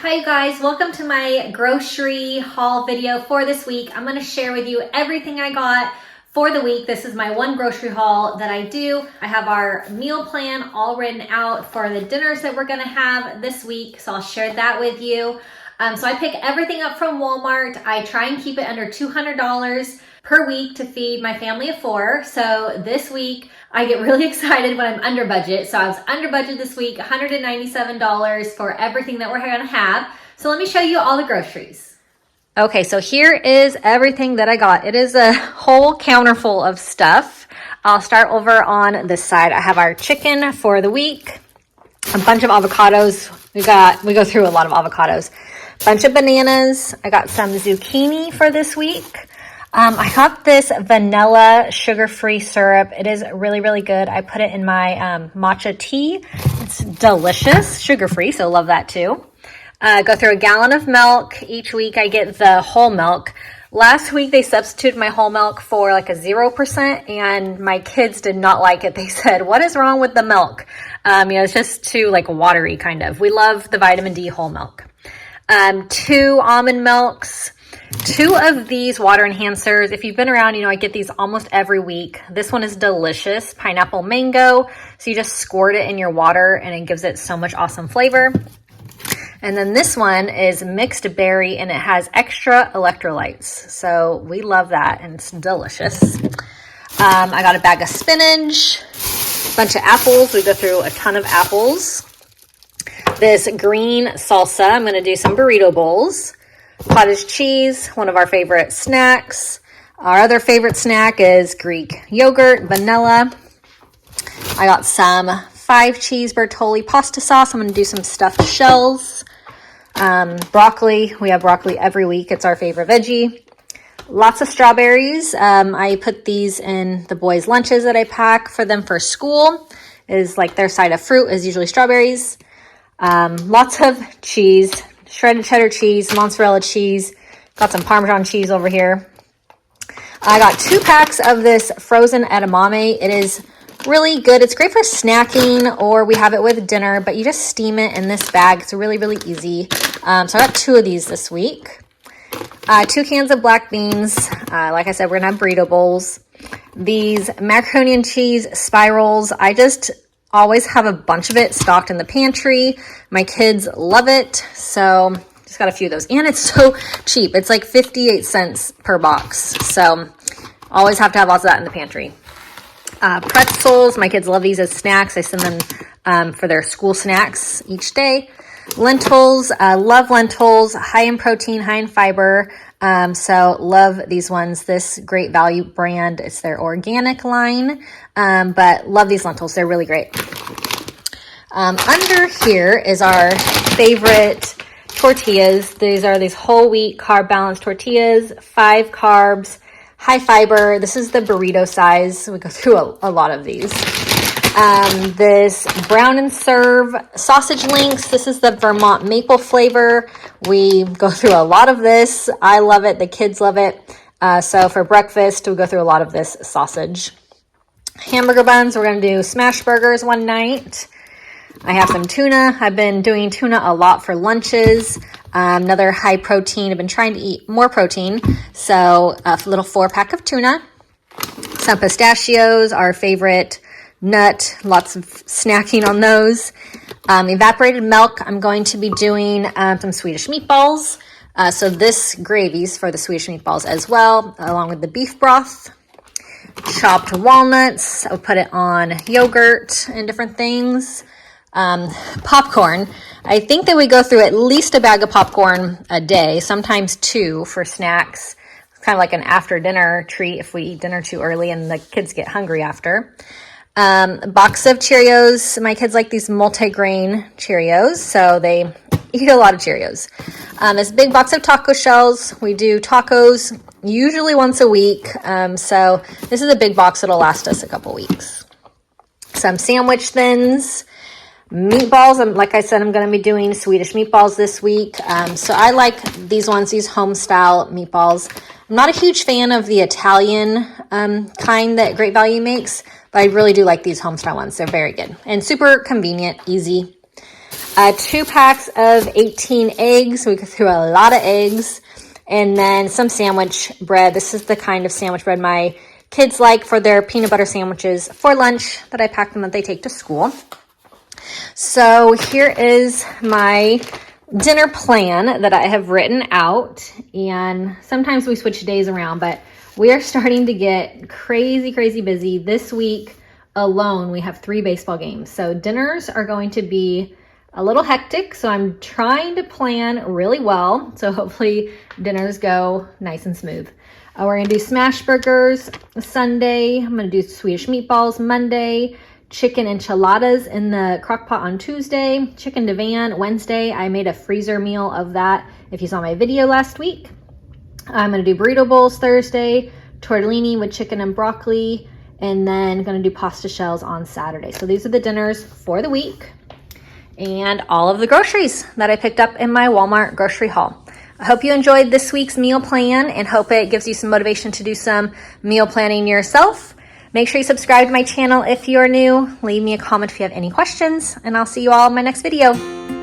Hi guys, welcome to my grocery haul video for this week. I'm going to share with you everything I got for the week. This is my one grocery haul that I do. I have our meal plan all written out for the dinners that we're going to have this week, so I'll share that with you. So I pick everything up from Walmart. I try and keep it under $200 per week to feed my family of 4. So this week I get really excited when I'm under budget. So I was under budget this week, $197 for everything that we're gonna have. So let me show you all the groceries. Okay, so here is everything that I got. It is a whole counter full of stuff. I'll start over on this side. I have our chicken for the week, a bunch of avocados. We go through a lot of avocados. Bunch of bananas. I got some zucchini for this week. I got this vanilla sugar-free syrup. It is really, really good. I put it in my matcha tea. It's delicious, sugar-free, so love that too. Go through a gallon of milk. Each week I get the whole milk. Last week they substituted my whole milk for like a 0%, and my kids did not like it. They said, "What is wrong with the milk?" It's just too like watery kind of. We love the vitamin D whole milk. 2 almond milks, 2 of these water enhancers. If you've been around, I get these almost every week. This one is delicious, pineapple mango. So you just squirt it in your water and it gives it so much awesome flavor. And then this one is mixed berry and it has extra electrolytes. So we love that and it's delicious. I got a bag of spinach, a bunch of apples. We go through a ton of apples. This green salsa, I'm going to do some burrito bowls. Cottage cheese, one of our favorite snacks. Our other favorite snack is Greek yogurt, vanilla. I got some 5 cheese Bertolli pasta sauce. I'm going to do some stuffed shells. Broccoli, we have broccoli every week. It's our favorite veggie. Lots of strawberries. I put these in the boys' lunches that I pack for them for school. Is like their side of fruit is usually strawberries. Lots of cheese, shredded cheddar cheese, mozzarella cheese. Got some Parmesan cheese over here. I got 2 packs of this frozen edamame. It is really good. It's great for snacking, or we have it with dinner, but you just steam it in this bag. It's really, really easy. So I got 2 of these this week. 2 cans of black beans. Like I said, we're gonna have burrito bowls. These macaroni and cheese spirals. I just always have a bunch of it stocked in the pantry. My kids love it, so just got a few of those. And it's so cheap. It's like 58 cents per box. So always have to have lots of that in the pantry. Pretzels. My kids love these as snacks. I send them for their school snacks each day. Lentils. Love lentils. High in protein, high in fiber. So love these ones. This Great Value brand, it's their organic line, but love these lentils. They're really great. Under here is our favorite tortillas. These are these whole wheat carb balanced tortillas, 5 carbs, high fiber. This is the burrito size. We go through a lot of these. This brown and serve sausage links. This is the Vermont maple flavor. We go through a lot of this. I love it. The kids love it. So for breakfast, we go through a lot of this sausage. Hamburger buns. We're going to do smash burgers one night. I have some tuna. I've been doing tuna a lot for lunches. Another high protein. I've been trying to eat more protein. So a little 4-pack of tuna. Some pistachios, our favorite nut, lots of snacking on those. Evaporated milk. I'm going to be doing some Swedish meatballs. So this gravy's for the Swedish meatballs as well, along with the beef broth. Chopped walnuts. I'll put it on yogurt and different things. Popcorn. I think that we go through at least a bag of popcorn a day, sometimes 2 for snacks. It's kind of like an after dinner treat if we eat dinner too early and the kids get hungry after. A box of Cheerios. My kids like these multi-grain Cheerios, so they eat a lot of Cheerios. This big box of taco shells. We do tacos usually once a week, so this is a big box that'll last us a couple weeks. Some sandwich thins. Meatballs. Like I said, I'm going to be doing Swedish meatballs this week, so I like these ones, these home-style meatballs. I'm not a huge fan of the Italian kind that Great Value makes, but I really do like these home-style ones. They're very good and super convenient, easy. 2 packs of 18 eggs. We go through a lot of eggs. And then some sandwich bread. This is the kind of sandwich bread my kids like for their peanut butter sandwiches for lunch that I pack them that they take to school. So here is my dinner plan that I have written out. And sometimes we switch days around, but we are starting to get crazy, crazy busy. This week alone, we have 3 baseball games. So dinners are going to be a little hectic, so I'm trying to plan really well. So hopefully dinners go nice and smooth. We're gonna do smash burgers Sunday. I'm gonna do Swedish meatballs Monday, chicken enchiladas in the crock pot on Tuesday, chicken divan Wednesday. I made a freezer meal of that if you saw my video last week. I'm gonna do burrito bowls Thursday, tortellini with chicken and broccoli, and then gonna do pasta shells on Saturday. So these are the dinners for the week, and all of the groceries that I picked up in my Walmart grocery haul. I hope you enjoyed this week's meal plan and hope it gives you some motivation to do some meal planning yourself. Make sure you subscribe to my channel if you're new. Leave me a comment if you have any questions, and I'll see you all in my next video.